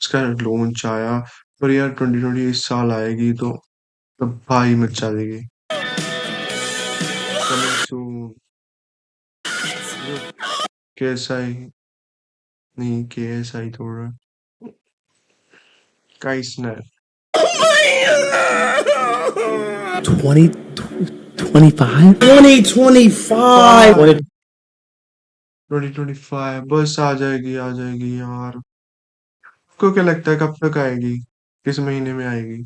इसका लॉन्च आया, पर यार 2020 इस साल आएगी तो तब भाई मचा देगी। Coming soon. KSI नहीं, KSI थोड़ा काइस ने 2025? 2025! 2025 बस आ जाएगी यार। आपको क्या लगता है कब तक आएगी, किस महीने में आएगी?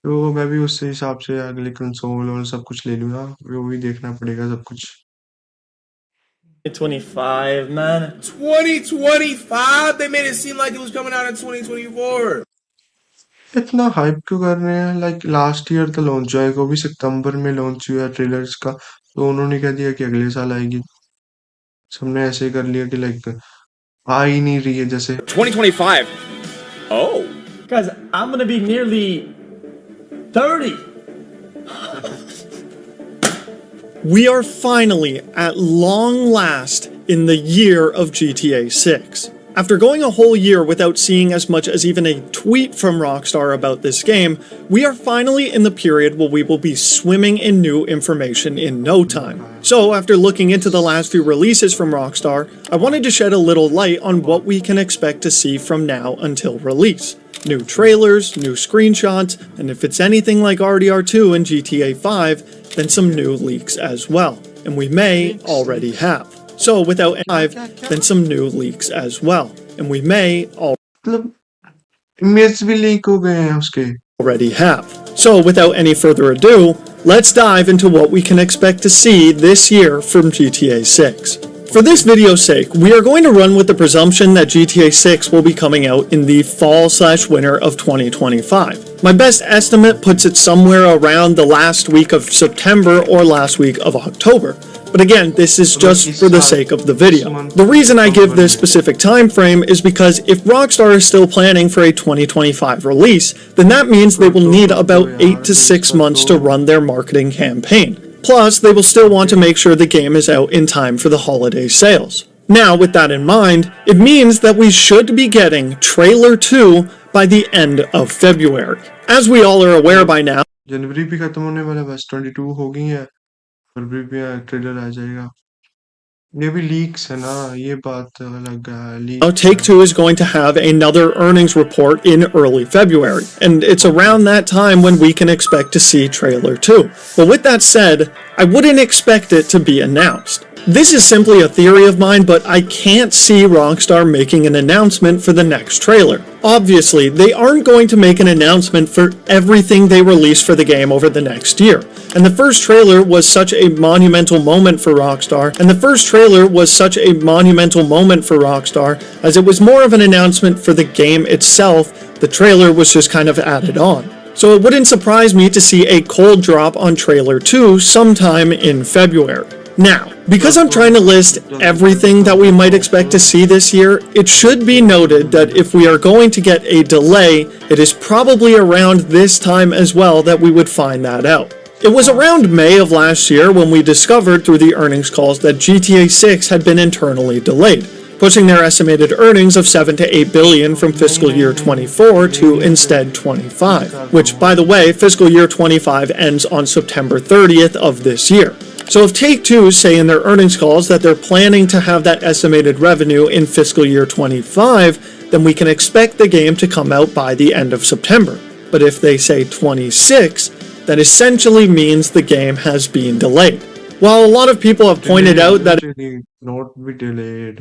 तो मैं भी उससे हिसाब से अगले कंसोल और सब कुछ ले लूंगा, वो भी देखना पड़ेगा सब कुछ। 2025, man. 2025? They made it seem like it was coming out in 2024. इतना हाइप क्यों कर रहे हैं? लाइक लास्ट ईयर तो लॉन्च हुआ है, वो भी सितंबर में लॉन्च हुआ ट्रेलर्स का, तो उन्होंने कह दिया कि अगले साल आएगी। सबने ऐसे ही कर लिया कि लाइक आ ही नहीं रही है जैसे। 2025. Oh. Guys, I'm gonna be nearly 30. We are finally, at long last, in the year of GTA 6. After going a whole year without seeing as much as even a tweet from Rockstar about this game, we are finally in the period where we will be swimming in new information in no time. So, after looking into the last few releases from Rockstar, I wanted to shed a little light on what we can expect to see from now until release. New trailers, new screenshots, and if it's anything like RDR2 and GTA 5, then some new leaks as well. And we may already have. So, without then some new leaks as well. And we may मतलब image भी leak हो गए हैं उसके। already have. So, without any further ado, let's dive into what we can expect to see this year from GTA 6. For this video's sake, we are going to run with the presumption that GTA 6 will be coming out in the fall/winter of 2025. My best estimate puts it somewhere around the last week of September or last week of October. But again, this is just for the sake of the video. The reason I give this specific time frame is because if Rockstar is still planning for a 2025 release, then that means they will need about 8 to 6 months to run their marketing campaign. Plus, they will still want to make sure the game is out in time for the holiday sales. Now, with that in mind, it means that we should be getting Trailer 2 by the end of February. As we all are aware by now, जनवरी भी खत्म होने वाला है, बस 22 हो गई है, फरवरी पे ट्रेलर आ जाएगा। ये भी लीक्स है ना, ये बात अलग है। now Take-Two is going to have another earnings report in early February, and it's around that time when we can expect to see Trailer 2. But with that said, I wouldn't expect it to be announced. This is simply a theory of mine, but I can't see Rockstar making an announcement for the next trailer. Obviously, they aren't going to make an announcement for everything they release for the game over the next year. And the first trailer was such a monumental moment for Rockstar, as it was more of an announcement for the game itself. The trailer was just kind of added on. So it wouldn't surprise me to see a cold drop on Trailer 2 sometime in February. Now, because I'm trying to list everything that we might expect to see this year, it should be noted that if we are going to get a delay, it is probably around this time as well that we would find that out. It was around May of last year when we discovered through the earnings calls that GTA 6 had been internally delayed, pushing their estimated earnings of 7 to 8 billion from fiscal year 24 to instead 25, which, by the way, fiscal year 25 ends on September 30th of this year. So if Take-Two say in their earnings calls that they're planning to have that estimated revenue in fiscal year 25, then we can expect the game to come out by the end of September. But if they say 26, that essentially means the game has been delayed. While a lot of people have pointed out that not be delayed,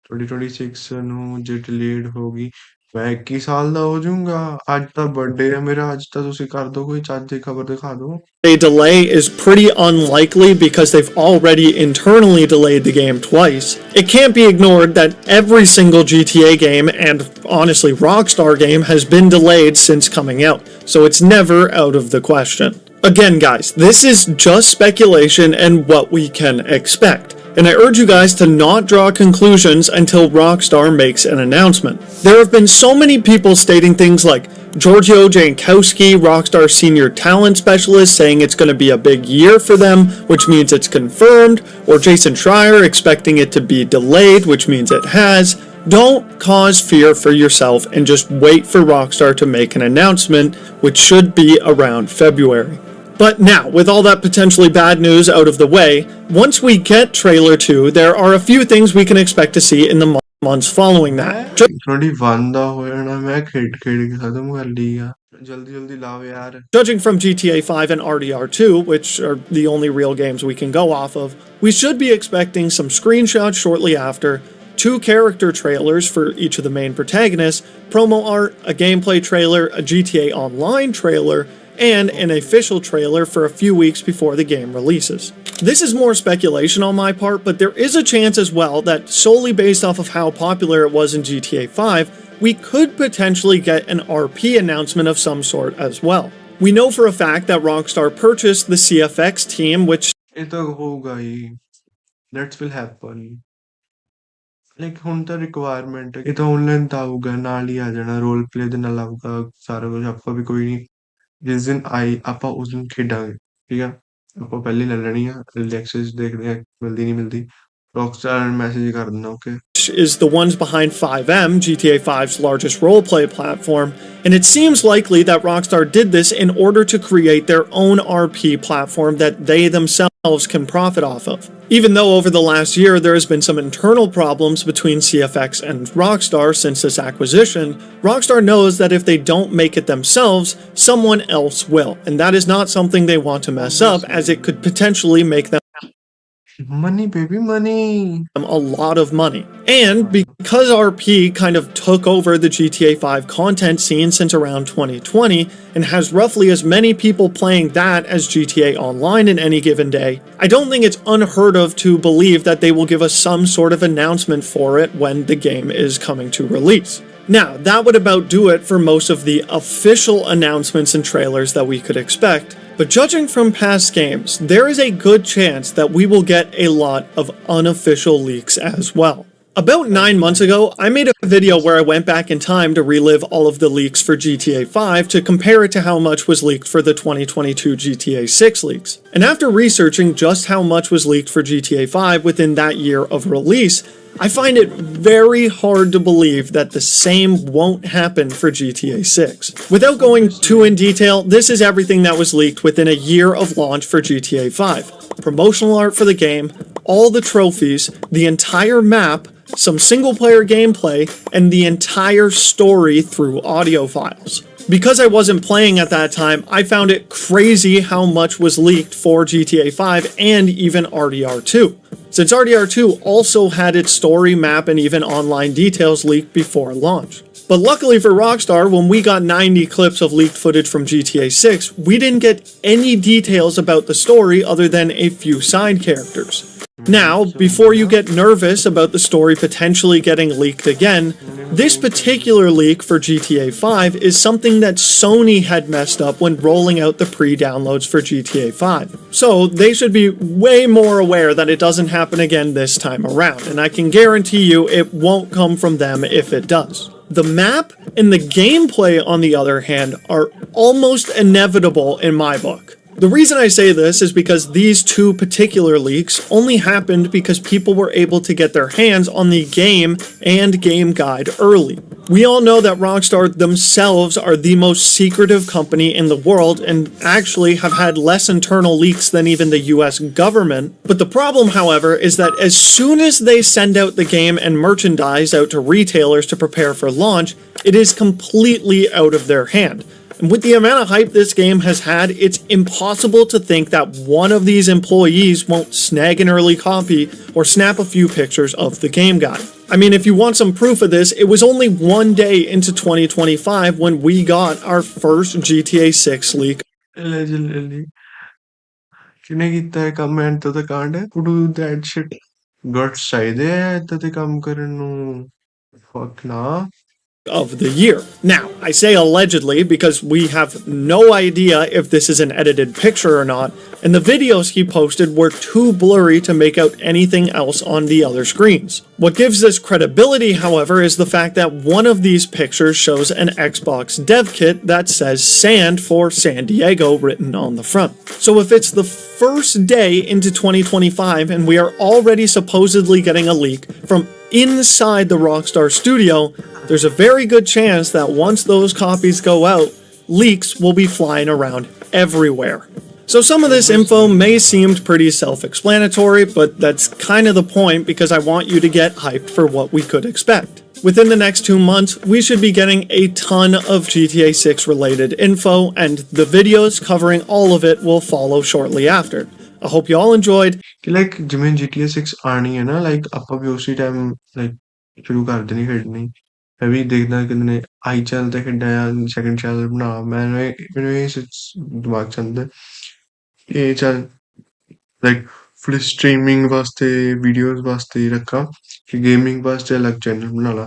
2026 ਨੂੰ ਜੇ delayed ਹੋਗੀ मैं 21 ਸਾਲ ਦਾ ਹੋ ਜਾਊਂਗਾ। ਅੱਜ ਤਾਂ birthday ਹੈ ਮੇਰਾ, ਅੱਜ ਤਾਂ ਤੁਸੀਂ ਕਰ ਦੋ ਕੋਈ ਚੱਜ ਦੀ ਖਬਰ ਦਿਖਾ ਦਿਓ। a delay is pretty unlikely because they've already internally delayed the game twice. It can't be ignored that every single GTA game and honestly Rockstar game has been delayed since coming out, so it's never out of the question. Again guys, this is just speculation and what we can expect. And I urge you guys to not draw conclusions until Rockstar makes an announcement. There have been so many people stating things like Giorgio Jankowski, Rockstar's senior talent specialist, saying it's going to be a big year for them, which means it's confirmed, or Jason Schreier expecting it to be delayed, which means it has, Don't cause fear for yourself and just wait for Rockstar to make an announcement, which should be around February. But now, with all that potentially bad news out of the way, once we get Trailer 2, there are a few things we can expect to see in the months following that. 21 ਦਾ ਹੋ ਜਾਣਾ ਮੈਂ ਖੇਡ ਖੇਡ ਕੇ ਖਤਮ ਕਰ ਲਈ ਆ ਜਲਦੀ ਜਲਦੀ ਲਾਓ ਯਾਰ Judging from GTA 5 and RDR2, which are the only real games we can go off of, we should be expecting some screenshots shortly after, 2 character trailers for each of the main protagonists, promo art, a gameplay trailer, a GTA Online trailer, and an official trailer for a few weeks before the game releases. This is more speculation on my part, but there is a chance as well that solely based off of how popular it was in GTA 5, we could potentially get an RP announcement of some sort as well. We know for a fact that Rockstar purchased the CFX team, which ਇਹ ਤਾਂ ਹੋਊਗਾ ਹੀ that will happen like ਹੁਣ ਤਾਂ requirement ਹੈ ਇਹ ਤਾਂ online ਤਾਂ ਆਊਗਾ ਨਾਲ ਹੀ ਆ ਜਾਣਾ ਰੋਲ ਪਲੇ ਦੇ ਨਾਲ ਆਊਗਾ ਸਾਰਾ ਕੁਝ ਆਪਾਂ ਵੀ ਕੋਈ ਨਹੀਂ ਜਿਸ ਦਿਨ ਆਈ ਆਪਾਂ ਉਸ ਦਿਨ ਖੇਡਾਂਗੇ ਠੀਕ ਆ ਆਪਾਂ ਪਹਿਲੇ ਲੈ ਲੈਣੀ ਆ ਰਿਲੈਕਸਸ ਦੇਖਦੇ ਆ ਮਿਲਦੀ ਨਹੀਂ ਮਿਲਦੀ ਰੌਕਸਟਾਰ ਮੈਸੇਜ ਕਰ ਦਿੰਦਾ okay is the ones behind 5M, GTA 5's largest roleplay platform, and it seems likely that Rockstar did this in order to create their own RP platform that they themselves can profit off of. Even though over the last year there has been some internal problems between CFX and Rockstar since this acquisition, Rockstar knows that if they don't make it themselves, someone else will, and that is not something they want to mess up, as it could potentially make them money baby money a lot of money. And because RP kind of took over the GTA 5 content scene since around 2020 and has roughly as many people playing that as GTA Online in any given day, I don't think it's unheard of to believe that they will give us some sort of announcement for it when the game is coming to release. Now, that would about do it for most of the official announcements and trailers that we could expect, but judging from past games, there is a good chance that we will get a lot of unofficial leaks as well. About 9 months ago, I made a video where I went back in time to relive all of the leaks for GTA 5 to compare it to how much was leaked for the 2022 GTA 6 leaks. And after researching just how much was leaked for GTA 5 within that year of release, I find it very hard to believe that the same won't happen for GTA 6. Without going too in detail, this is everything that was leaked within a year of launch for GTA 5. Promotional art for the game, all the trophies, the entire map, some single-player gameplay, and the entire story through audio files. Because I wasn't playing at that time, I found it crazy how much was leaked for GTA 5 and even RDR2. Since RDR2 also had its story map and even online details leaked before launch. But luckily for Rockstar, when we got 90 clips of leaked footage from GTA 6, we didn't get any details about the story other than a few side characters. Now, before you get nervous about the story potentially getting leaked again, this particular leak for GTA 5 is something that Sony had messed up when rolling out the pre-downloads for GTA 5. So they should be way more aware that it doesn't happen again this time around, and I can guarantee you it won't come from them if it does. The map and the gameplay, on the other hand, are almost inevitable in my book. The reason I say this is because these 2 particular leaks only happened because people were able to get their hands on the game and game guide early. We all know that Rockstar themselves are the most secretive company in the world and actually have had less internal leaks than even the US government. But the problem, however, is that as soon as they send out the game and merchandise out to retailers to prepare for launch, it is completely out of their hand. And with the amount of hype this game has had, it's impossible to think that one of these employees won't snag an early copy or snap a few pictures of the game guide. I mean, if you want some proof of this, it was only one day into 2025 when we got our first GTA 6 leak. allegedly ਕਿਨੇ ਕੀਤਾ ਹੈ ਕੰਮ and ਤਾਂ ਕਾਂਡ ਹੈ who do that shit guts ਚਾਹੀਦੇ ਆ ਏਦਾਂ ਦੇ ਕੰਮ ਕਰਨ ਨੂੰ fuck ਨਾ of the year. Now, I say allegedly because we have no idea if this is an edited picture or not, and the videos he posted were too blurry to make out anything else on the other screens. What gives this credibility, however, is the fact that one of these pictures shows an Xbox dev kit that says SAND for San Diego written on the front. So if it's the first day into 2025 and we are already supposedly getting a leak from inside the Rockstar studio, there's a very good chance that once those copies go out, leaks will be flying around everywhere. So some of this info may seem pretty self-explanatory, but that's kind of the point because I want you to get hyped for what we could expect. Within the next 2 months, we should be getting a ton of GTA 6 related info, and the videos covering all of it will follow shortly after. I hope you all enjoyed. कि like जिमें GTA 6 आनी है ना like ਆਪਾਂ ਵੀ ਉਸੇ time like ਸ਼ੁਰੂ ਕਰ ਦੇਣੀ ਖੇਡਣੀ ਮੈਂ ਵੀ ਦੇਖਦਾ ਕਿੰਨੇ ਆਈ ਚੈਨਲ ਤੇ ਖੇਡਿਆ ਜਾਂ ਸੈਕੰਡ ਚੈਨਲ ਬਣਾ ਮੈਨੂੰ ਇਹ ਦਿਮਾਗ ਚ ਆਉਂਦਾ ਇਹ ਚੱਲ ਲਾਈਕ ਫੁੱਲ ਸਟ੍ਰੀਮਿੰਗ ਵਾਸਤੇ ਵੀਡੀਓਜ਼ ਵਾਸਤੇ ਹੀ ਰੱਖਾਂ ਕਿ गेमिंग वास्ते अलग चैनल बना ला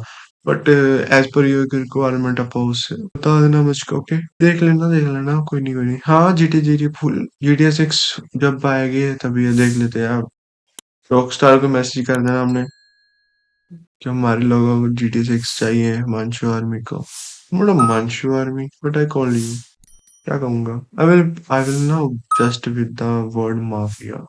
but as per your requirement आप उस बता देना मुझको ओके देख लेना कोई नहीं हाँ जी टी फुल GTA 6 जब आएगी तभी ये देख लेते हैं आप रॉकस्टार को मैसेज कर देना हमने कि हमारे लोगों को GTA 6 चाहिए हिमांशु आर्मी को मतलब Himanshu army but I call you क्या कहूँगा I will now just with the word mafia